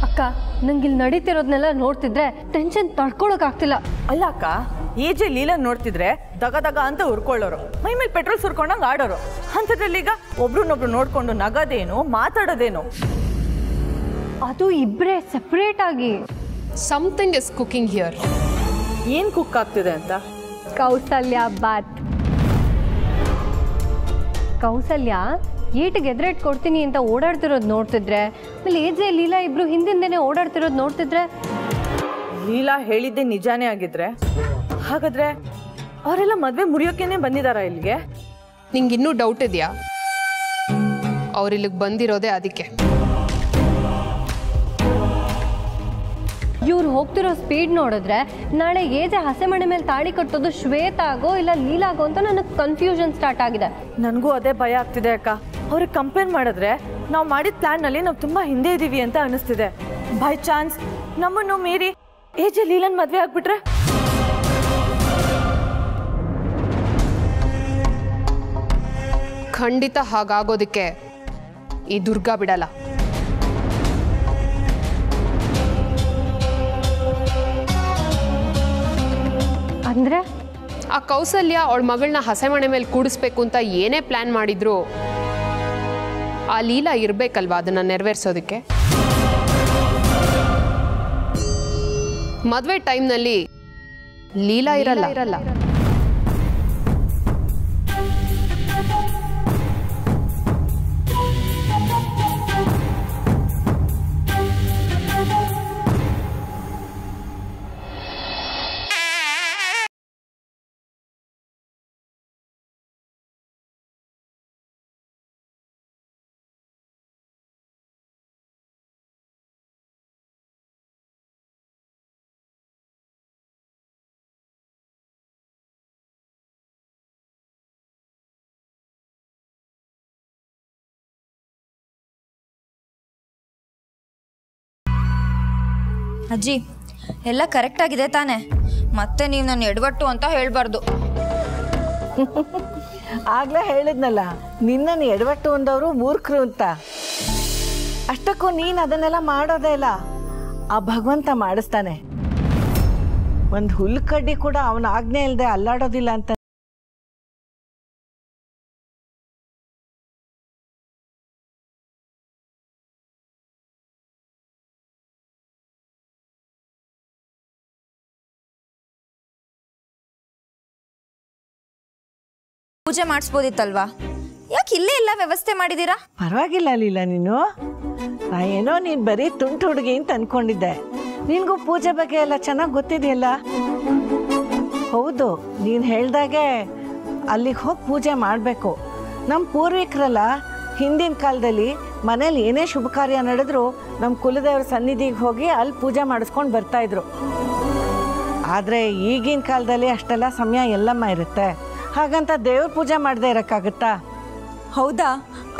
ಅಕ್ಕ ನಂಗೆ ಇಲ್ಲಿ ನಡೀತಿರೋದನ್ನೆಲ್ಲ ನೋಡ್ತಿದ್ರೆ ಟೆನ್ಷನ್ ತಡ್ಕೊಳಕ್ಕಾಗ್ತಿಲ್ಲ. ಅಲ್ಲ ಅಕ್ಕ, ಏಜೆ ಲೀಲಾ ನೋಡ್ತಿದ್ರೆ ದಗ ದಗ ಅಂತ ಉರ್ಕೊಳ್ಳೋರು, ಮೈ ಮೇಲೆ ಪೆಟ್ರೋಲ್ ಸುರ್ಕೊಂಡಂಗೆ ಆಡೋರು. ಅಂಥದ್ರಲ್ಲಿ ಈಗ ಒಬ್ರನ್ನೊಬ್ರು ನೋಡ್ಕೊಂಡು ನಗದೇನು ಮಾತಾಡೋದೇನು? ಅದು ಇಬ್ಬರೇ ಸೆಪರೇಟ್ ಆಗಿ. Something is cooking here. ಏನು ಕುಕ್ ಆಗ್ತಿದೆ ಅಂತ? ಕೌಸಲ್ಯ ಬಾತ್. ಕೌಸಲ್ಯ ಏಟಿಗೆ ಎದುರೇಟ್ ಕೊಡ್ತೀನಿ ಅಂತ ಓಡಾಡ್ತಿರೋದು ನೋಡ್ತಿದ್ರೆ, ಆಮೇಲೆ ಏಜೆ ಲೀಲಾ ಇಬ್ರು ಹಿಂದಿಂದೇನೆ ಓಡಾಡ್ತಿರೋದು ನೋಡ್ತಿದ್ರೆ. ಲೀಲಾ ಹೇಳಿದ್ದೆ ನಿಜಾನೇ ಆಗಿದ್ರೆ ಹಾಗಾದ್ರೆ ಅವರೆಲ್ಲ ಮದುವೆ ಮುರಿಯೋಕೆನೆ ಬಂದಿದಾರ ಇಲ್ಲಿಗೆ? ನಿಂಗೆ ಇನ್ನೂ ಡೌಟ್ ಇದೆಯಾ? ಅವ್ರು ಇಲ್ಲಿಗೆ ಬಂದಿರೋದೇ ಅದಕ್ಕೆ. ಇವ್ರು ಹೋಗ್ತಿರೋ ಸ್ಪೀಡ್ ನೋಡಿದ್ರೆ ನಾಳೆ ಏಜೆ ಹಸೆಮಣೆ ಮೇಲೆ ತಾಳಿ ಕಟ್ಟೋದು ಶ್ವೇತಾಗೋ ಇಲ್ಲ ಲೀಲಾಗೋ ಅಂತ ನನಗೆ ಕನ್ಫ್ಯೂಷನ್ ಸ್ಟಾರ್ಟ್ ಆಗಿದೆ. ನನಗೂ ಅದೇ ಭಯ ಆಗ್ತಿದೆ ಅಕ್ಕ. ಅವ್ರಿಗೆ ಕಂಪೇರ್ ಮಾಡಿದ್ರೆ ನಾವು ಮಾಡಿದ ಪ್ಲಾನ್ನಲ್ಲಿ ನಾವು ತುಂಬ ಹಿಂದೆ ಇದ್ದೀವಿ ಅಂತ ಅನಿಸ್ತಿದೆ. ಬೈ ಚಾನ್ಸ್ ನಮ್ಮನ್ನು ಮೀರಿ ಏಜೆ ಲೀಲನ್ ಮದುವೆ ಆಗ್ಬಿಟ್ರೆ? ಖಂಡಿತ ಹಾಗಾಗೋದಕ್ಕೆ ಈ ದುರ್ಗಾ ಬಿಡಲ್ಲ. ಅಂದ್ರೆ ಆ ಕೌಸಲ್ಯ ಅವಳ ಮಗಳನ್ನ ಹಸೆಮಣೆ ಮೇಲೆ ಕೂಡಿಸ್ಬೇಕು ಅಂತ ಏನೇ ಪ್ಲಾನ್ ಮಾಡಿದ್ರು, ಆ ಲೀಲಾ ಇರಬೇಕಲ್ವಾ ಅದನ್ನ ನೆರವೇರಿಸೋದಕ್ಕೆ. ಮದುವೆ ಟೈಮ್ನಲ್ಲಿ ಲೀಲಾ ಇರಲ್ಲ. ಅಜ್ಜಿ ಎಲ್ಲ ಕರೆಕ್ಟ್ ಆಗಿದೆ ತಾನೆ? ಮತ್ತೆ ನೀವು ನನ್ನ ಎಡವಟ್ಟು ಅಂತ ಹೇಳ್ಬಾರ್ದು. ಆಗ್ಲೇ ಹೇಳಿದ್ನಲ್ಲ, ನಿನ್ನನ್ನು ಎಡವಟ್ಟು ಅಂದವರು ಮೂರ್ಖರು ಅಂತ. ಅಷ್ಟಕ್ಕೂ ನೀನು ಅದನ್ನೆಲ್ಲ ಮಾಡೋದೇ ಇಲ್ಲ, ಆ ಭಗವಂತ ಮಾಡಿಸ್ತಾನೆ. ಒಂದು ಹುಲ್ಕಡ್ಡಿ ಕೂಡ ಅವನ ಆಜ್ಞೆ ಇಲ್ಲದೆ ಅಲ್ಲಾಡೋದಿಲ್ಲ ಅಂತ. ಪೂಜೆ ಮಾಡಿಸ್ಬೋದಿತ್ತಲ್ವಾ? ಯಾಕೆ ಇಲ್ಲೇ ಎಲ್ಲ ವ್ಯವಸ್ಥೆ ಮಾಡಿದ್ದೀರಾ? ಪರವಾಗಿಲ್ಲ ಲೀಲಾ, ನೀನು ನಾ ಏನೋ ನೀನು ಬರೀ ತುಂಟು ಹುಡುಗಿ ಅಂತ ಅನ್ಕೊಂಡಿದ್ದೆ. ನಿನಗೂ ಪೂಜೆ ಬಗ್ಗೆ ಎಲ್ಲ ಚೆನ್ನಾಗಿ ಗೊತ್ತಿದೆಯಲ್ಲ. ಹೌದು, ನೀನು ಹೇಳ್ದಾಗೆ ಅಲ್ಲಿಗೆ ಹೋಗಿ ಪೂಜೆ ಮಾಡಬೇಕು. ನಮ್ಮ ಪೂರ್ವಿಕರಲ್ಲ ಹಿಂದಿನ ಕಾಲದಲ್ಲಿ ಮನೇಲಿ ಏನೇ ಶುಭ ಕಾರ್ಯ ನಡೆದ್ರು ನಮ್ಮ ಕುಲದೇವ್ರ ಸನ್ನಿಧಿಗೆ ಹೋಗಿ ಅಲ್ಲಿ ಪೂಜೆ ಮಾಡಿಸ್ಕೊಂಡು ಬರ್ತಾಯಿದ್ರು. ಆದರೆ ಈಗಿನ ಕಾಲದಲ್ಲಿ ಅಷ್ಟೆಲ್ಲ ಸಮಯ ಎಲ್ಲಮ್ಮ ಇರುತ್ತೆ. ಹಾಗಂತ ದೇವ್ರ ಪೂಜೆ ಮಾಡದೆ ಇರೋಕ್ಕಾಗತ್ತಾ? ಹೌದಾ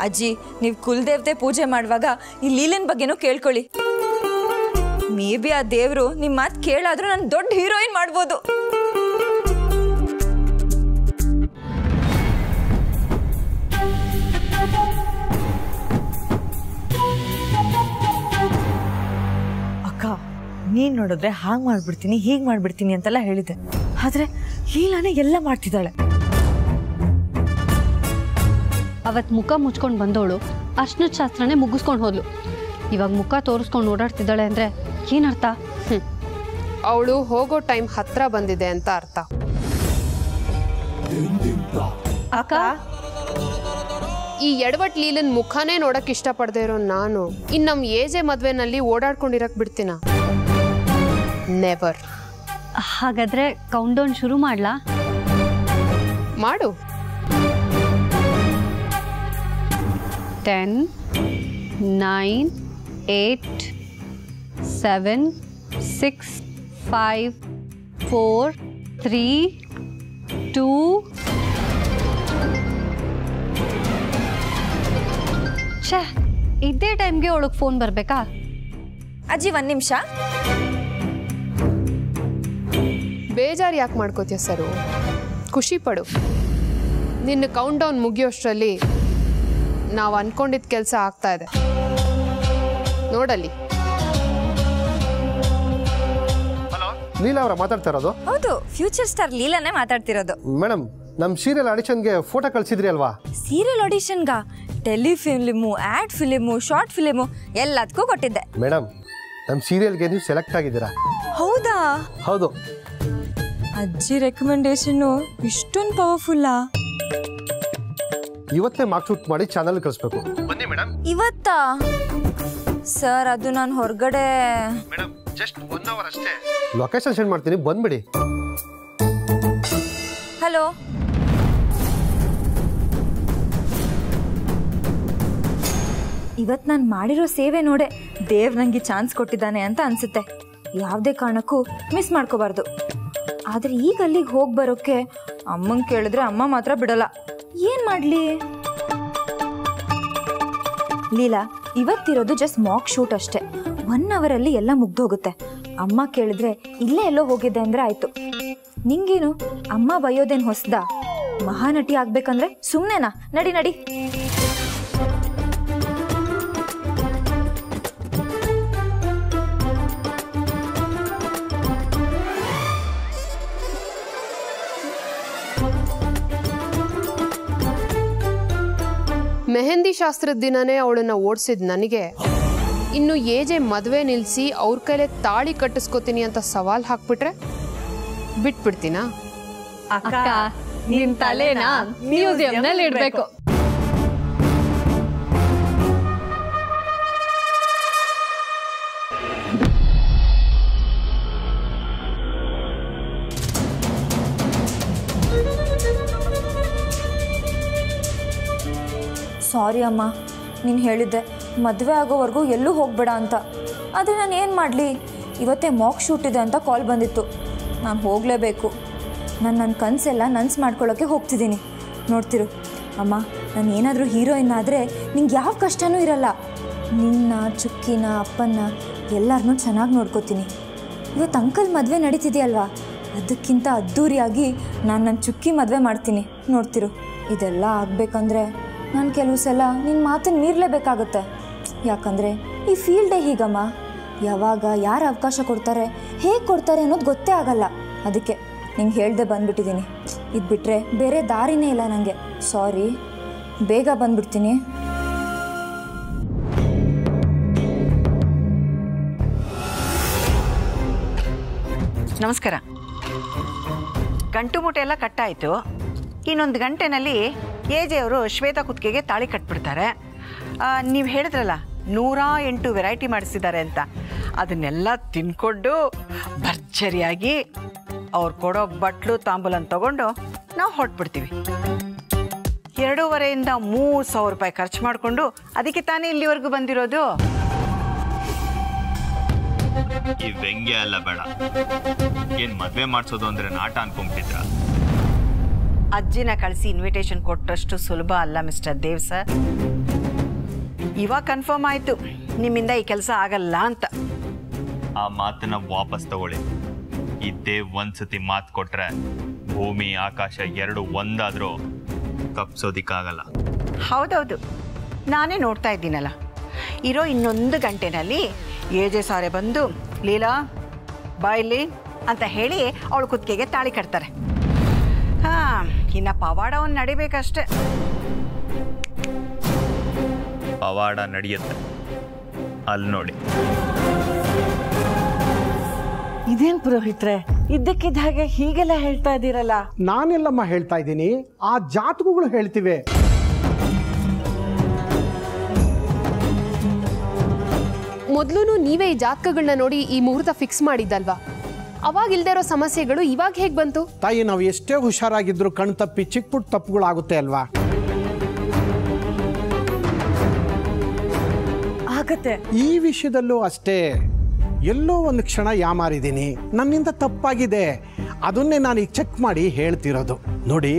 ಅಜ್ಜಿ, ನೀವು ಕುಲದೇವತೆ ಪೂಜೆ ಮಾಡುವಾಗ ಈ ಲೀಲನ್ ಬಗ್ಗೆನೂ ಕೇಳ್ಕೊಳ್ಳಿ. ಮೇ ಬಿ ಆ ದೇವರು ನಿಮ್ಮ ಮಾತು ಕೇಳಾದ್ರೂ ನಾನು ದೊಡ್ಡ ಹೀರೋಯಿನ್ ಮಾಡ್ಬೋದು. ಅಕ್ಕ, ನೀನು ನೋಡಿದ್ರೆ ಹಾಗೆ ಮಾಡ್ಬಿಡ್ತೀನಿ ಹೀಗೆ ಮಾಡ್ಬಿಡ್ತೀನಿ ಅಂತೆಲ್ಲ ಹೇಳಿದೆ. ಆದರೆ ಲೀಲಾನೇ ಎಲ್ಲ ಮಾಡ್ತಿದ್ದಾಳೆ. ಅವತ್ತು ಮುಖ ಮುಚ್ಕೊಂಡು ಬಂದವಳು ಅರ್ಶಿನ ಶಾಸ್ತ್ರನೇ ಮುಗಿಸ್ಕೊಂಡು ಹೋದ್ಲು. ಇವಾಗ ಮುಖ ತೋರಿಸ್ಕೊಂಡು ಓಡಾಡ್ತಿದ್ದಾಳೆ ಅಂದರೆ ಏನರ್ಥ? ಅವಳು ಹೋಗೋ ಟೈಮ್ ಹತ್ರ ಬಂದಿದೆ ಅಂತ ಅರ್ಥ. ಅಕ್ಕ, ಈ ಎಡವಟ್ ಲೀಲನ್ ಮುಖನೇ ನೋಡಕ್ ಇಷ್ಟಪಡದೆ ಇರೋ ನಾನು ಇನ್ನು ನಮ್ಮ ಏಜೆ ಮದ್ವೆನಲ್ಲಿ ಓಡಾಡ್ಕೊಂಡಿರಕ್ ಬಿಡ್ತೀನ? ನೆವರ್. ಹಾಗಾದ್ರೆ ಕೌಂಟ್ ಡೌನ್ ಶುರು ಮಾಡ್ಲಾ? ಮಾಡು. 10, 9, 8, 7, 6, 5, 4, 3, 2. ಛೇ, ಇದೇ ಟೈಮ್ಗೆ ಅವಳಿಗೆ ಫೋನ್ ಬರಬೇಕಾ? ಅಜ್ಜಿ ಒಂದು ನಿಮಿಷ. ಬೇಜಾರು ಯಾಕೆ ಮಾಡ್ಕೋತೀಯ ಸರು? ಖುಷಿ ಪಡು. ನಿನ್ನ ಕೌಂಟ್ ಡೌನ್ ಮುಗಿಯೋಷ್ಟರಲ್ಲಿ ನಾವು ಅನ್ಕೊಂಡಿದ್ದ ಕೆಲಸ ಆಗ್ತಾ ಇದೆ. ನೋಡು, ನೋಡಲ್ಲಿ. ಲೀಲಾ ಅವರ ಮಾತಾಡ್ತಾ ಇರೋದು? ಹೌದು, ಫ್ಯೂಚರ್ ಸ್ಟಾರ್ ಲೀಲಾನೇ ಮಾತಾಡ್ತಿರೋದು. ಮೇಡಮ್, ನಮ್ಮ ಸೀರಿಯಲ್ ಆಡಿಷನ್ಗೆ ಫೋಟೋ ಕಳಿಸಿದ್ರಿ ಅಲ್ವಾ? ಸೀರಿಯಲ್ ಆಡಿಷನ್ಗಾ? Telefilm, ad film, short film ಎಲ್ಲದಕ್ಕೂ ಕೊಟ್ಟಿದ್ದೆ. ಮೇಡಮ್, ನಮ್ಮ ಸೀರಿಯಲ್ಗೆ ನೀವು ಸೆಲೆಕ್ಟ್ ಆಗಿದ್ದೀರಾ. ಹೌದಾ? ಹೌದು. ಅಜ್ಜಿ ರೆಕಮೆಂಡೇಶನ್ನು ಇಷ್ಟೊಂದು ಪವರ್ಫುಲ್ಲಾ? ಇವತ್ತೇ ಮಾರ್ಕ್ ಶೂಟ್ ಮಾಡಿ ಚಾನಲ್ ಕಳಿಸ್ಬೇಕು. ಬನ್ನಿ ಮೇಡಮ್. ಇವತ್ತಾ? ಸರ್, ಅದು ನಾನು ಹೊರಗಡೆ. ಮೇಡಮ್, ಜಸ್ಟ್ 1 ಅವರ್ ಅಷ್ಟೇ. ಲೊಕೇಶನ್ ಸೆಂಡ್ ಮಾಡ್ತೀನಿ, ಬಂದ್ಬಿಡಿ. ಹಲೋ. ಇವತ್ತು ನಾನು ಮಾಡಿರೋ ಸೇವೆ ನೋಡೆ ದೇವ್ ನನಗೆ ಚಾನ್ಸ್ ಕೊಟ್ಟಿದ್ದಾನೆ ಅಂತ ಅನ್ಸುತ್ತೆ. ಯಾವುದೇ ಕಾರಣಕ್ಕೂ ಮಿಸ್ ಮಾಡ್ಕೋಬಾರ್ದು. ಆದರೆ ಈಗ ಅಲ್ಲಿಗೆ ಹೋಗಿ ಬರೋಕ್ಕೆ ಅಮ್ಮಂಗೆ ಕೇಳಿದ್ರೆ ಅಮ್ಮ ಮಾತ್ರ ಬಿಡಲ್ಲ. ಏನು ಮಾಡಲಿ? ಲೀಲಾ, ಇವತ್ತಿರೋದು ಜಸ್ಟ್ ಮಾಕ್ ಶೂಟ್ ಅಷ್ಟೇ. 1 ಅವರಲ್ಲಿ ಎಲ್ಲ ಮುಗ್ದೋಗುತ್ತೆ. ಅಮ್ಮ ಕೇಳಿದ್ರೆ ಇಲ್ಲೇ ಎಲ್ಲೋ ಹೋಗಿದ್ದೆ ಅಂದರೆ ಆಯಿತು. ನಿಂಗೇನು ಅಮ್ಮ ಬೈಯೋದೇನು ಹೊಸ್ದಾ? ಮಹಾನಟಿ ಆಗ್ಬೇಕಂದ್ರೆ ಸುಮ್ಮನೆನಾ? ನಡಿ ನಡಿ. ಮೆಹಂದಿ ಶಾಸ್ತ್ರದ ದಿನನೇ ಅವಳನ್ನ ಓಡಿಸಿದ್ ನನಗೆ ಇನ್ನು ಏಜೆ ಮದುವೆ ನಿಲ್ಲಿಸಿ ಅವ್ರ ಕೈಲೇ ತಾಳಿ ಕಟ್ಟಿಸ್ಕೋತೀನಿ ಅಂತ ಸವಾಲ್ ಹಾಕ್ಬಿಟ್ರೆ ಬಿಟ್ಬಿಡ್ತೀನಾ? ಅಕ್ಕ, ನಿನ್ ತಲೆನ ಮ್ಯೂಸಿಯಂನಲ್ಲಿ ಇಡ್ಬೇಕು. ಸಾರಿ ಅಮ್ಮ, ನೀನು ಹೇಳಿದ್ದೆ ಮದುವೆ ಆಗೋವರೆಗೂ ಎಲ್ಲೂ ಹೋಗಬೇಡ ಅಂತ. ಆದರೆ ನಾನು ಏನು ಮಾಡಲಿ? ಇವತ್ತೇ ಮಾಕ್ ಶೂಟ್ ಇದೆ ಅಂತ ಕಾಲ್ ಬಂದಿತ್ತು. ನಾನು ಹೋಗಲೇಬೇಕು. ನನ್ನ ಕನಸೆಲ್ಲ ನನ್ಸು ಮಾಡ್ಕೊಳ್ಳೋಕ್ಕೆ ಹೋಗ್ತಿದ್ದೀನಿ. ನೋಡ್ತಿರು ಅಮ್ಮ, ನಾನು ಏನಾದರೂ ಹೀರೋಯಿನ್ ಆದರೆ ನಿಂಗೆ ಯಾವ ಕಷ್ಟನೂ ಇರಲ್ಲ. ನಿನ್ನ, ಚುಕ್ಕಿನ, ಅಪ್ಪನ್ನ ಎಲ್ಲರನ್ನೂ ಚೆನ್ನಾಗಿ ನೋಡ್ಕೋತೀನಿ. ಇವತ್ತು ಅಂಕಲ್ ಮದುವೆ ನಡೀತಿದೆಯಲ್ವಾ, ಅದಕ್ಕಿಂತ ಅದ್ಧೂರಿಯಾಗಿ ನಾನು ನನ್ನ ಚುಕ್ಕಿ ಮದುವೆ ಮಾಡ್ತೀನಿ. ನೋಡ್ತಿರು, ಇದೆಲ್ಲ ಆಗಬೇಕಂದ್ರೆ ನಾನು ಕೆಲವು ಸಲ ನಿನ್ನ ಮಾತನ್ನು ಮೀರಲೇಬೇಕಾಗುತ್ತೆ. ಯಾಕಂದರೆ ಈ ಫೀಲ್ಡೇ ಹೀಗಮ್ಮ. ಯಾವಾಗ ಯಾರು ಅವಕಾಶ ಕೊಡ್ತಾರೆ, ಹೇಗೆ ಕೊಡ್ತಾರೆ ಅನ್ನೋದು ಗೊತ್ತೇ ಆಗಲ್ಲ. ಅದಕ್ಕೆ ನಿಂಗೆ ಹೇಳ್ದೆ ಬಂದುಬಿಟ್ಟಿದ್ದೀನಿ. ಇದು ಬಿಟ್ಟರೆ ಬೇರೆ ದಾರಿನೇ ಇಲ್ಲ ನನಗೆ. ಸಾರಿ, ಬೇಗ ಬಂದುಬಿಡ್ತೀನಿ. ನಮಸ್ಕಾರ. ಗಂಟು ಮೂಟೆ ಎಲ್ಲ ಕಟ್ಟಾಯಿತು. ಇನ್ನೊಂದು ಗಂಟೆನಲ್ಲಿ ಎಜೆ ಅವರು ಶ್ವೇತಾ ಕುತ್ತಿಗೆಗೆ ತಾಳಿ ಕಟ್ಬಿಡ್ತಾರೆ. ನೀವು ಹೇಳಿದ್ರಲ್ಲ 108 ವೆರೈಟಿ ಮಾಡಿಸಿದ್ದಾರೆ ಅಂತ, ಅದನ್ನೆಲ್ಲ ತಿನ್ಕೊಂಡು ಭರ್ಜರಿಯಾಗಿ ಅವ್ರು ಕೊಡೋ ಬಟ್ಲು ತಾಂಬೂಲನ್ನು ತಗೊಂಡು ನಾವು ಹೊರಟ್ಬಿಡ್ತೀವಿ. 2,500 ಇಂದ 3,000 ರೂಪಾಯಿ ಖರ್ಚು ಮಾಡಿಕೊಂಡು ಅದಕ್ಕೆ ತಾನೇ ಇಲ್ಲಿವರೆಗೂ ಬಂದಿರೋದು. ಈ ವ್ಯಂಗ್ಯ ಎಲ್ಲ ಬೇಡ. ಏನು ಮದುವೆ ಮಾಡಿಸೋದು ಅಂದರೆ ನಾಟ ಅನ್ಕೊಂಬಿಟ್ಟಿದ್ರ? ಅಜ್ಜಿನ ಕಳಿಸಿ ಇನ್ವಿಟೇಷನ್ ಕೊಟ್ಟಷ್ಟು ಸುಲಭ ಅಲ್ಲ ಮಿಸ್ಟರ್ ದೇವ್ ಸರ್. ಇವಾಗ ಕನ್ಫರ್ಮ್ ಆಯಿತು ನಿಮ್ಮಿಂದ ಈ ಕೆಲಸ ಆಗಲ್ಲ ಅಂತ. ಆ ಮಾತನ್ನ ವಾಪಸ್ ತಗೊಳ್ಳಿ. ಈ ದೇವ್ ಒಂದ್ಸತಿ ಮಾತು ಕೊಟ್ರೆ ಭೂಮಿ ಆಕಾಶ 2 ಒಂದಾದರೂ ತಪ್ಪಿಸೋದಿಕ್ಕಾಗಲ್ಲ. ಹೌದೌದು, ನಾನೇ ನೋಡ್ತಾ ಇದ್ದೀನಲ್ಲ. ಇರೋ ಇನ್ನೊಂದು ಗಂಟೆನಲ್ಲಿ ಏಜೆ ಸಾರೆ ಬಂದು ಲೀಲಾ ಬಾಯ್ಲಿ ಅಂತ ಹೇಳಿ ಅವಳು ಕುತ್ತಿಗೆಗೆ ತಾಳಿ ಕಟ್ತಾರೆ. ಇನ್ನು ಪವಾಡ ಒಂದು ನಡಿಬೇಕಷ್ಟೆ. ಪವಾಡ ನಡೆಯುತ್ತೆ, ಅಲ್ಲಿ ನೋಡಿ. ಇದೇನು ಪುರೋಹಿತ್ರೆ, ಇದ್ದಕ್ಕಿದ್ದ ಹಾಗೆ ಹೀಗೆಲ್ಲ ಹೇಳ್ತಾ ಇದ್ದೀರಲ್ಲ? ನಾನೆಲ್ಲಮ್ಮ ಹೇಳ್ತಾ ಇದ್ದೀನಿ, ಆ ಜಾತಕಗಳು ಹೇಳ್ತಿವೆ. ಮೊದಲು ನೀವೇ ಈ ಜಾತಕಗಳನ್ನ ನೋಡಿ ಈ ಮುಹೂರ್ತ ಫಿಕ್ಸ್ ಮಾಡಿದ್ದಲ್ವಾ? ಅವಾಗ ಇಲ್ದೇ ಇರೋ ಸಮಸ್ಯೆಗಳು ಇವಾಗ ಹೇಗೆ ಬಂತು? ತಾಯಿ, ನಾವು ಎಷ್ಟೇ ಹುಷಾರಾಗಿದ್ರು ಕಣ್ ತಪ್ಪಿ ಚಿಕ್ಕ ಪುಟ್ಟ ತಪ್ಪುಗಳಾಗುತ್ತೆ ಅಲ್ವಾ? ಆಗತ್ತೆ. ಈ ವಿಷಯದಲ್ಲೂ ಅಷ್ಟೇ. ಎಲ್ಲೋ ಒಂದು ಕ್ಷಣ ಯಾಮಾರಿದ್ದೀನಿ, ನನ್ನಿಂದ ತಪ್ಪಾಗಿದೆ. ಅದನ್ನೇ ನಾನು ಈಗ ಚೆಕ್ ಮಾಡಿ ಹೇಳ್ತಿರೋದು. ನೋಡಿ,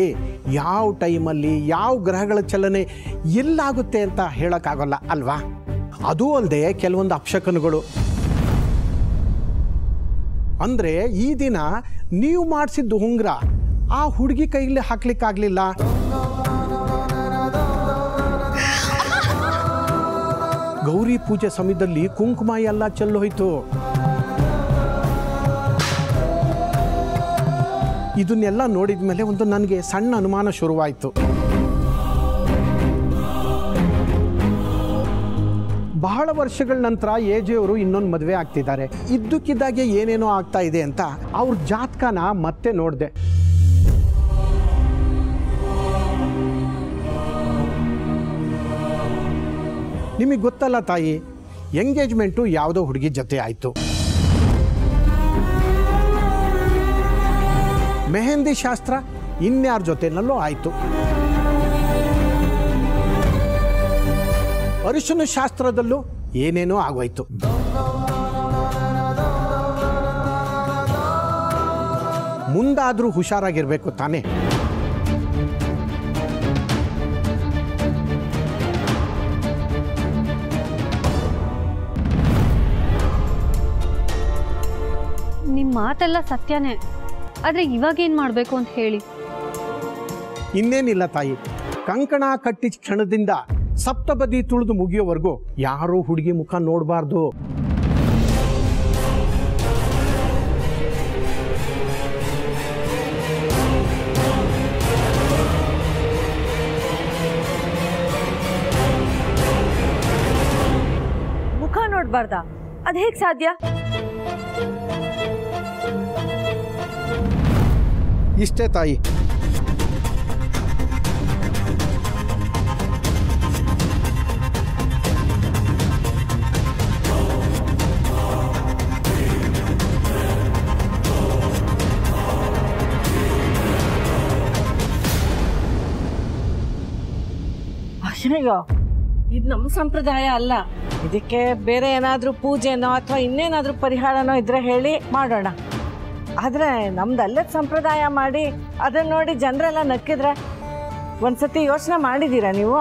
ಯಾವ ಟೈಮಲ್ಲಿ ಯಾವ ಗ್ರಹಗಳ ಚಲನೆ ಎಲ್ಲಾಗುತ್ತೆ ಅಂತ ಹೇಳೋಕ್ಕಾಗಲ್ಲ ಅಲ್ವಾ? ಅದೂ ಅಲ್ಲದೆ ಕೆಲವೊಂದು ಅಪಶಕನಗಳು. ಅಂದರೆ ಈ ದಿನ ನೀವು ಮಾಡಿಸಿದ್ದು ಉಂಗುರ ಆ ಹುಡುಗಿ ಕೈಯಲ್ಲಿ ಹಾಕ್ಲಿಕ್ಕಾಗಲಿಲ್ಲ. ಗೌರಿ ಪೂಜೆ ಸಮಯದಲ್ಲಿ ಕುಂಕುಮ ಎಲ್ಲ ಚೆಲ್ಲೋಯ್ತು. ಇದನ್ನೆಲ್ಲ ನೋಡಿದ ಮೇಲೆ ಒಂದು ನನಗೆ ಸಣ್ಣ ಅನುಮಾನ ಶುರುವಾಯಿತು. ಬಹಳ ವರ್ಷಗಳ ನಂತರ ಎಜೆಯವರು ಇನ್ನೊಂದು ಮದುವೆ ಆಗ್ತಿದ್ದಾರೆ. ಇದ್ದಕ್ಕಿದ್ದಾಗೆ ಏನೇನೋ ಆಗ್ತಾ ಇದೆ ಅಂತ ಅವ್ರ ಜಾತಕನ ಮತ್ತೆ ನೋಡಿದೆ. ನಿಮಗೆ ಗೊತ್ತಲ್ಲ ತಾಯಿ, ಎಂಗೇಜ್ಮೆಂಟು ಯಾವುದೋ ಹುಡುಗಿ ಜೊತೆ ಆಯಿತು. ಮೆಹಂದಿ ಶಾಸ್ತ್ರ ಇನ್ಯಾರ ಜೊತೆನಲ್ಲೂ ಆಯಿತು. ಅರಿಶಿನ ಶಾಸ್ತ್ರದಲ್ಲೂ ಏನೇನೋ ಆಗೋಯ್ತು. ಮುಂದಾದರೂ ಹುಷಾರಾಗಿರ್ಬೇಕು ತಾನೇ. ನಿಮ್ಮ ಮಾತೆಲ್ಲ ಸತ್ಯನೇ, ಆದರೆ ಇವಾಗೇನು ಮಾಡಬೇಕು ಅಂತ ಹೇಳಿ. ಇನ್ನೇನಿಲ್ಲ ತಾಯಿ, ಕಂಕಣ ಕಟ್ಟಿದ ಕ್ಷಣದಿಂದ ಸಪ್ತಬದಿ ತುಳಿದು ಮುಗಿಯೋವರೆಗೂ ಯಾರೂ ಹುಡುಗಿ ಮುಖ ನೋಡಬಾರ್ದು. ಮುಖ ನೋಡ್ಬಾರ್ದಾ? ಅದು ಹೇಗೆ ಸಾಧ್ಯ? ಇಷ್ಟೇ ತಾಯಿ. ಅಯ್ಯೋ, ಇದು ನಮ್ಮ ಸಂಪ್ರದಾಯ ಅಲ್ಲ. ಇದಕ್ಕೆ ಬೇರೆ ಏನಾದರೂ ಪೂಜೆನೋ ಅಥವಾ ಇನ್ನೇನಾದರೂ ಪರಿಹಾರನೋ ಇದ್ರೆ ಹೇಳಿ ಮಾಡೋಣ. ಆದರೆ ನಮ್ದು ಅಲ್ಲದ ಸಂಪ್ರದಾಯ ಮಾಡಿ ಅದನ್ನ ನೋಡಿ ಜನರೆಲ್ಲ ನಕ್ಕಿದ್ರೆ ಒಂದ್ಸತಿ ಯೋಚನೆ ಮಾಡಿದ್ದೀರಾ ನೀವು?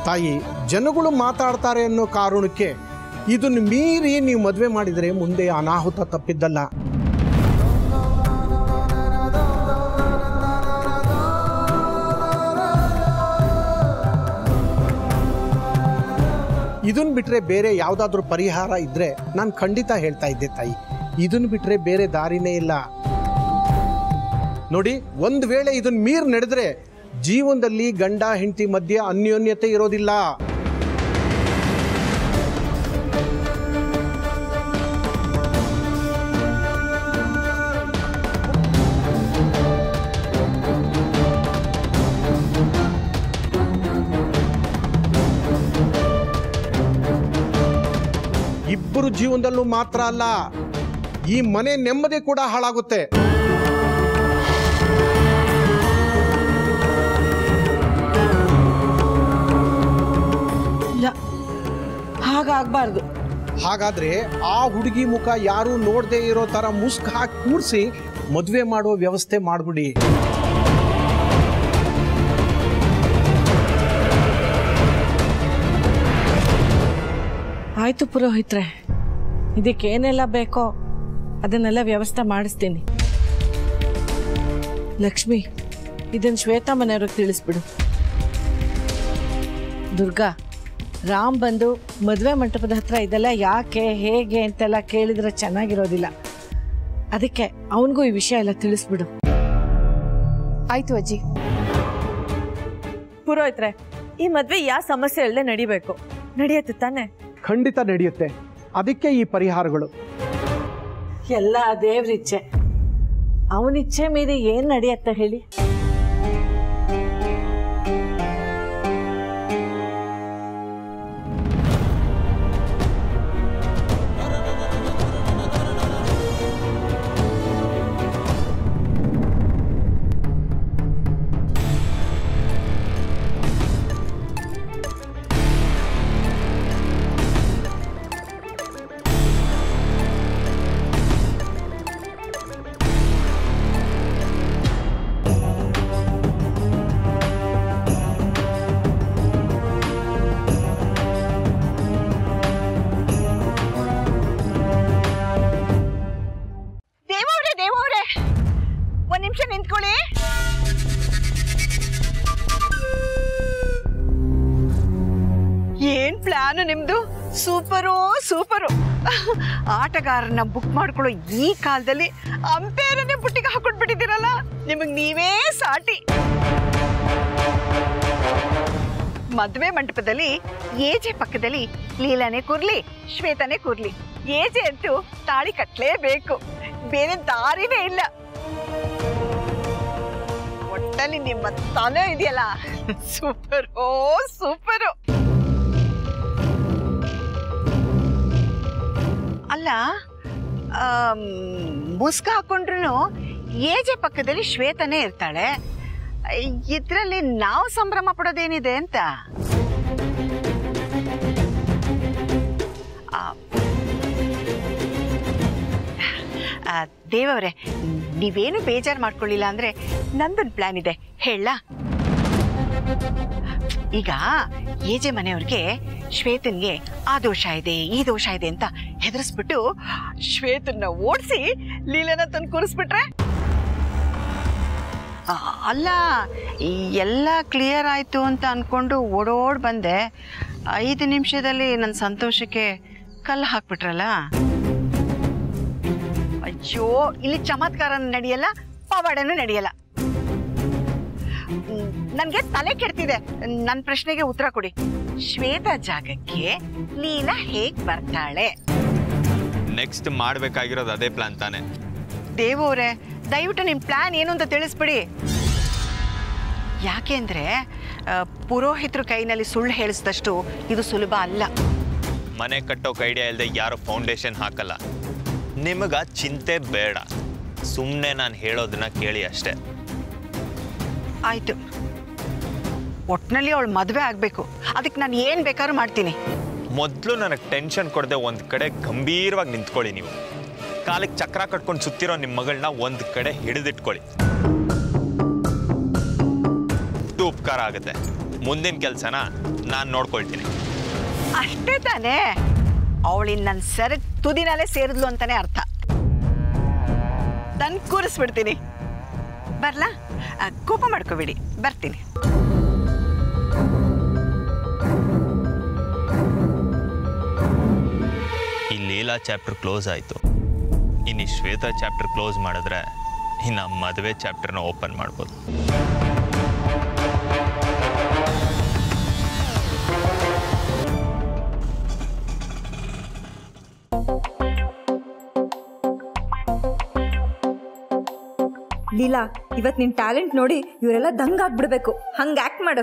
ತಾಯಿ, ಜನಗಳು ಮಾತಾಡ್ತಾರೆ ಅನ್ನೋ ಕಾರಣಕ್ಕೆ ಇದನ್ನು ಮೀರಿ ನೀವು ಮದುವೆ ಮಾಡಿದರೆ ಮುಂದೆ ಅನಾಹುತ ತಪ್ಪಿದ್ದಲ್ಲ. ಇದನ್ನು ಬಿಟ್ಟರೆ ಬೇರೆ ಯಾವುದಾದ್ರೂ ಪರಿಹಾರ ಇದ್ದರೆ ನಾನು ಖಂಡಿತ ಹೇಳ್ತಾ ಇದ್ದೆ ತಾಯಿ. ಇದನ್ನು ಬಿಟ್ಟರೆ ಬೇರೆ ದಾರಿನೇ ಇಲ್ಲ. ನೋಡಿ, ಒಂದು ವೇಳೆ ಇದನ್ನು ಮೀರಿ ನಡೆದ್ರೆ ಜೀವನದಲ್ಲಿ ಗಂಡ ಹೆಂಡತಿ ಮಧ್ಯೆ ಅನ್ಯೋನ್ಯತೆ ಇರೋದಿಲ್ಲ. ಇಬ್ಬರು ಜೀವನದಲ್ಲೂ ಮಾತ್ರ ಅಲ್ಲ, ಈ ಮನೆ ನೆಮ್ಮದಿ ಕೂಡ ಹಾಳಾಗುತ್ತೆ. ಹಾಗಾಗಬಾರ್ದು. ಹಾಗಾದ್ರೆ ಆ ಹುಡುಗಿ ಮುಖ ಯಾರು ನೋಡದೆ ಇರೋ ತರ ಮುಸ್ಕ್ ಹಾಕಿ ಕೂರಿಸಿ ಮದುವೆ ಮಾಡುವ ವ್ಯವಸ್ಥೆ ಮಾಡ್ಬಿಡಿ. ಆಯ್ತು ಪುರೋಹಿತ್ರೆ, ಇದಕ್ಕೆ ಏನೆಲ್ಲ ಬೇಕೋ ಅದನ್ನೆಲ್ಲ ವ್ಯವಸ್ಥೆ ಮಾಡಿಸ್ತೀನಿ. ಲಕ್ಷ್ಮಿ, ಇದನ್ನು ಶ್ವೇತಾ ಮನೆಯವ್ರಿಗೆ ತಿಳಿಸ್ಬಿಡು. ದುರ್ಗಾ, ರಾಮ್ ಬಂದು ಮದುವೆ ಮಂಟಪದ ಹತ್ರ ಇದೆಲ್ಲ ಯಾಕೆ ಹೇಗೆ ಅಂತೆಲ್ಲ ಕೇಳಿದ್ರೆ ಚೆನ್ನಾಗಿರೋದಿಲ್ಲ. ಅದಕ್ಕೆ ಅವನಿಗೂ ಈ ವಿಷಯ ಎಲ್ಲ ತಿಳಿಸ್ಬಿಡು. ಆಯ್ತು ಅಜ್ಜಿ. ಪುರೋಹಿತ್ರೆ, ಈ ಮದ್ವೆ ಯಾವ ಸಮಸ್ಯೆ ಇಲ್ಲದೆ ನಡಿಬೇಕು. ನಡೆಯುತ್ತೆ ತಾನೆ? ಖಂಡಿತ ನಡೆಯುತ್ತೆ. ಅದಕ್ಕೆ ಈ ಪರಿಹಾರಗಳು. ಎಲ್ಲ ದೇವ್ರಿಚ್ಛೆ. ಅವನಿಚ್ಛೆ ಮೀರಿ ಏನು ನಡೆಯತ್ತೆ ಹೇಳಿ? ಸೂಪರು ಆಟಗಾರನ ಬುಕ್ ಮಾಡ್ಕೊಳ್ಳೋ ಈ ಕಾಲದಲ್ಲಿ ಅಂಪೇರನ್ನೇ ಬುಟ್ಟಿಗೆ ಹಾಕೊಂಡ್ಬಿಟ್ಟಿದ್ದೀರಲ್ಲ, ನಿಮಗೆ ನೀವೇ ಸಾಟಿ. ಮದುವೆ ಮಂಟಪದಲ್ಲಿ ಏಜೆ ಪಕ್ಕದಲ್ಲಿ ಲೀಲಾನೇ ಕೂರ್ಲಿ, ಶ್ವೇತಾನೇ ಕೂರ್ಲಿ. ಏಜೆ ಅಂತೂ ತಾಳಿ ಕಟ್ಲೇಬೇಕು, ಬೇರೆ ದಾರಿನೇ ಇಲ್ಲ. ಒಟ್ಟಲ್ಲಿ ನಿಮ್ಮ ತಲೆ ಇದೆಯಲ್ಲ, ಸೂಪರು. ಅಲ್ಲ, ಮುಸ್ಕ ಹಾಕೊಂಡ್ರು ಏಜೆ ಪಕ್ಕದಲ್ಲಿ ಶ್ವೇತನೇ ಇರ್ತಾಳೆ. ಇದ್ರಲ್ಲಿ ನಾವು ಸಂಭ್ರಮ ಪಡೋದೇನಿದೆ ಅಂತ. ದೇವವ್ರೆ, ನೀವೇನು ಬೇಜಾರು ಮಾಡ್ಕೊಳ್ಳಿಲ್ಲ ಅಂದ್ರೆ ನಂದೊಂದು ಪ್ಲಾನ್ ಇದೆ, ಹೇಳ. ಈಗ ಏಜೆ ಮನೆಯವ್ರಿಗೆ ಶ್ವೇತನ್ಗೆ ಆ ದೋಷ ಇದೆ ಈ ದೋಷ ಇದೆ ಅಂತ ಹೆದರ್ಸ್ಬಿಟ್ಟು ಶ್ವೇತನ್ನ ಓಡಿಸಿ ಲೀಲನ ತಂದು ಕೂರಿಸ್ಬಿಟ್ರೆ. ಅಲ್ಲ, ಎಲ್ಲ ಕ್ಲಿಯರ್ ಆಯ್ತು ಅಂತ ಅನ್ಕೊಂಡು ಓಡೋಡ್ ಬಂದೆ, 5 ನಿಮಿಷದಲ್ಲಿ ನನ್ನ ಸಂತೋಷಕ್ಕೆ ಕಲ್ಲು ಹಾಕ್ಬಿಟ್ರಲ್ಲ. ಅಯ್ಯೋ, ಇಲ್ಲಿ ಚಮತ್ಕಾರ ನಡೆಯಲ್ಲ, ಪವಾಡನೂ ನಡೆಯಲ್ಲ. ನನ್ಗೆ ತಲೆ ಕೆಡ್ತಿದೆ. ನನ್ನ ಪ್ರಶ್ನೆಗೆ ಉತ್ತರ ಕೊಡಿ. ಶ್ವೇತಾ ಜಾಗಕ್ಕೆ ಲೀಲಾ ಹೇಗ್ ಬರ್ತಾಳೆ? ನೆಕ್ಸ್ಟ್ ಮಾಡ್ಬೇಕಾಗಿರೋದು ಅದೇ ಪ್ಲಾನ್ ತಾನೆ. ದೇವವ್ರೆ, ದಯವಿಟ್ಟು ನಿಮ್ಮ ಪ್ಲಾನ್ ಏನು ಅಂತ ತಿಳಿಸ್ಬಿಡಿ. ಯಾಕೆಂದ್ರೆ ಪುರೋಹಿತರು ಕೈನಲ್ಲಿ ಸುಳ್ಳು ಹೇಳಿಸಿದಷ್ಟು ಇದು ಸುಲಭ ಅಲ್ಲ. ಮನೆ ಕಟ್ಟೋಕೆ ಐಡಿಯಾ ಇಲ್ಲದೆ ಯಾರು ಫೌಂಡೇಶನ್ ಹಾಕಲ್ಲ. ನಿಮಗ ಚಿಂತೆ ಬೇಡ, ಸುಮ್ಮನೆ ನಾನು ಹೇಳೋದನ್ನ ಕೇಳಿ ಅಷ್ಟೇ. ಆಯ್ತು, ಒಟ್ಟಿನಲ್ಲಿ ಅವಳು ಮದುವೆ ಆಗಬೇಕು. ಅದಕ್ಕೆ ನಾನು ಏನು ಬೇಕಾದ್ರೂ ಮಾಡ್ತೀನಿ. ಮೊದಲು ನನಗೆ ಟೆನ್ಷನ್ ಕೊಡದೆ ಒಂದು ಕಡೆ ಗಂಭೀರವಾಗಿ ನಿಂತ್ಕೊಳ್ಳಿ. ನೀವು ಕಾಲಿಗೆ ಚಕ್ರ ಕಟ್ಕೊಂಡು ಸುತ್ತಿರೋ ನಿಮ್ಮ ಮಗಳನ್ನ ಒಂದು ಕಡೆ ಹಿಡಿದಿಟ್ಕೊಳ್ಳಿ. ಉಪಕಾರ ಆಗುತ್ತೆ. ಮುಂದಿನ ಕೆಲಸನ ನಾನು ನೋಡ್ಕೊಳ್ತೀನಿ. ಅಷ್ಟೇ ತಾನೇ? ಅವಳಿನ ನನ್ನ ಸೆರಗ್ ತುದಿನಲ್ಲೇ ಸೇರಿದ್ಲು ಅಂತಾನೆ ಅರ್ಥ. ನಾನು ಕೂರಿಸ್ಬಿಡ್ತೀನಿ. ಬರ್ಲಾ? ಕೋಪ ಮಾಡ್ಕೋಬೇಡಿ, ಬರ್ತೀನಿ. ಈ ಲೀಲಾ ಚಾಪ್ಟರ್ ಕ್ಲೋಸ್ ಆಯಿತು. ಇನ್ನು ಶ್ವೇತಾ ಚಾಪ್ಟರ್ ಕ್ಲೋಸ್ ಮಾಡಿದ್ರೆ ಇನ್ನು ಮದುವೆ ಚಾಪ್ಟರ್ನ ಓಪನ್ ಮಾಡ್ಬೋದು. ಲೀಲಾ, ಇವತ್ತು ನಿನ್ನ ಟ್ಯಾಲೆಂಟ್ ನೋಡಿ ಇವರೆಲ್ಲ ದಂಗಾಗ್ಬಿಡ್ಬೇಕು. ಹಂಗೆ ಆಕ್ಟ್ ಮಾಡು.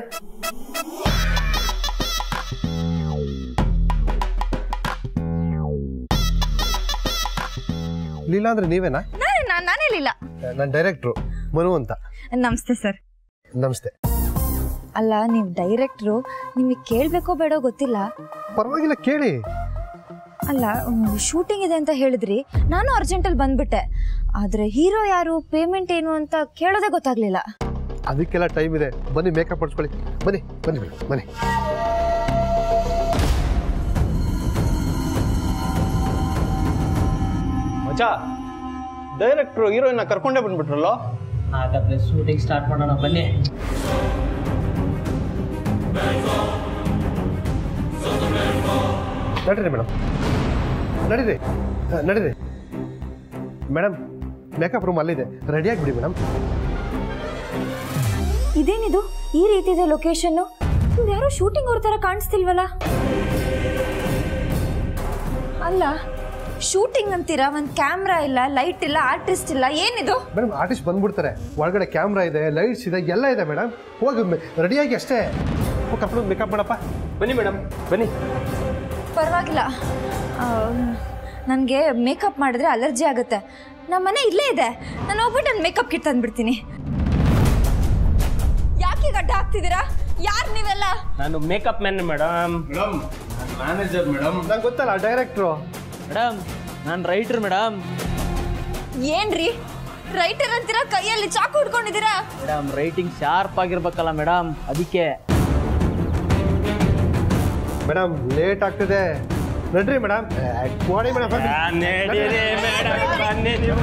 ಲೀಲಾ ಅಂದ್ರೆ ನೀವೇನಾ? ನಾನೇ ಲೀಲಾ. ನಾನು ಡೈರೆಕ್ಟ್ರು ಮನು ಅಂತ. ನಮಸ್ತೆ ಸರ್. ನಮಸ್ತೆ. ಅಲ್ಲ, ನೀವು ಡೈರೆಕ್ಟ್ರು, ನಿಮಗೆ ಕೇಳಬೇಕೋ ಬೇಡೋ ಗೊತ್ತಿಲ್ಲ. ಪರವಾಗಿಲ್ಲ, ಕೇಳಿ. ಅಲ್ಲ, ಶೂಟಿಂಗ್ ಇದೆ ಅಂತ ಹೇಳಿದ್ರಿ, ನಾನು ಅರ್ಜೆಂಟಲ್ಲಿ ಬಂದ್ಬಿಟ್ಟೆ. ಆದರೆ ಹೀರೋ ಯಾರು, ಪೇಮೆಂಟ್ ಏನು ಅಂತ ಕೇಳೋದೇ ಗೊತ್ತಾಗ್ಲಿಲ್ಲ. ಅದಕ್ಕೆಲ್ಲ ಟೈಮ್ ಇದೆ. ಬನ್ನಿ, ಮೇಕಪ್ ಮಾಡಿಸ್ಕೊಳ್ಳಿ. ಬನ್ನಿ ಬನ್ನಿ ಮೇಡಮ್, ಬನ್ನಿ. ಮಚ್ಚಾ, ಡೈರೆಕ್ಟ್ರು ಹೀರೋಯಿನ್ನ ಕರ್ಕೊಂಡೇ ಬಂದ್ಬಿಟ್ರಲ್ಲೋ. ಹಾಗಾದ್ರೆ ಶೂಟಿಂಗ್ ಸ್ಟಾರ್ಟ್ ಮಾಡೋಣ, ಬನ್ನಿ. ನಡೀರಿ ಮೇಡಮ್, ನಡೀರಿ ಮೇಡಮ್. ಮೇಕಪ್ ರೂಮ್ ಅಲ್ಲಿದೆ, ರೆಡಿಯಾಗಿಬಿಡಿ ಮೇಡಮ್. ಇದೇನಿದು ಈ ರೀತಿ ಇದೆ ಲೊಕೇಶನ್? ಇವ್ರು ಯಾರೋ ಶೂಟಿಂಗ್ ಅವ್ರ ತರ ಕಾಣಿಸ್ತಿಲ್ವಲ್ಲ. ಅಲ್ಲ, ಶೂಟಿಂಗ್ ಅಂತೀರಾ, ಒಂದು ಕ್ಯಾಮ್ರಾ ಇಲ್ಲ, ಲೈಟ್ ಇಲ್ಲ, ಆರ್ಟಿಸ್ಟ್ ಇಲ್ಲ, ಏನಿದು? ಮೇಡಮ್, ಆರ್ಟಿಸ್ಟ್ ಬಂದ್ಬಿಡ್ತಾರೆ. ಒಳಗಡೆ ಕ್ಯಾಮ್ರಾ ಇದೆ, ಲೈಟ್ಸ್ ಇದೆ, ಎಲ್ಲ ಇದೆ ಮೇಡಮ್. ಹೋಗಿ ರೆಡಿಯಾಗಿ ಅಷ್ಟೇ ಕರ್ಕೊಂಡು ಮೇಕಪ್ ಮಾಡಪ್ಪ. ಬನ್ನಿ ಮೇಡಮ್, ಬನ್ನಿ. ಪರವಾಗಿಲ್ಲ, ನನಗೆ ಮೇಕಪ್ ಮಾಡಿದ್ರೆ ಅಲರ್ಜಿ ಆಗುತ್ತೆ. ನಮ್ಮ ಮನೆ ಇಲ್ಲೇ ಇದೆ, ನಾನು ಹೋಗ್ಬಿಟ್ಟು ನನ್ನ ಮೇಕಪ್ ಕಿಟ್ ತಂದ್ಬಿಡ್ತೀನಿ. ಯಾಕೆ ಗಡ್ಡ ಹಾಕ್ತಿದ್ದೀರಾ? ಯಾರು ನೀವೆಲ್ಲ? ನಾನು makeup man madam. Manager madam. ನಂಗೆ ಗೊತ್ತಲ್ಲ, ಡೈರೆಕ್ಟ್ರು ಮೇಡಮ್. ನಾನು ರೈಟರ್ ಮೇಡಮ್. ಏನ್ರಿ ರೈಟರ್ ಅಂತೀರಾ? ಕೈಯಲ್ಲಿ ಚಾಕು ಹಿಡ್ಕೊಂಡಿದ್ದೀರಾ? ಮೇಡಮ್, ರೈಟಿಂಗ್ ಶಾರ್ಪ್ ಆಗಿರ್ಬೇಕಲ್ಲ ಮೇಡಮ್, ಅದಕ್ಕೆ. ಮೇಡಮ್, ಲೇಟ್ ಆಗ್ತಿದೆ, ನಡ್ರಿ ಮೇಡಮ್. ಮಾಡಿ ಮೇಡಮ್, ನಡೀರಿ ಮೇಡಮ್, ಬನ್ನಿ ನೀವು.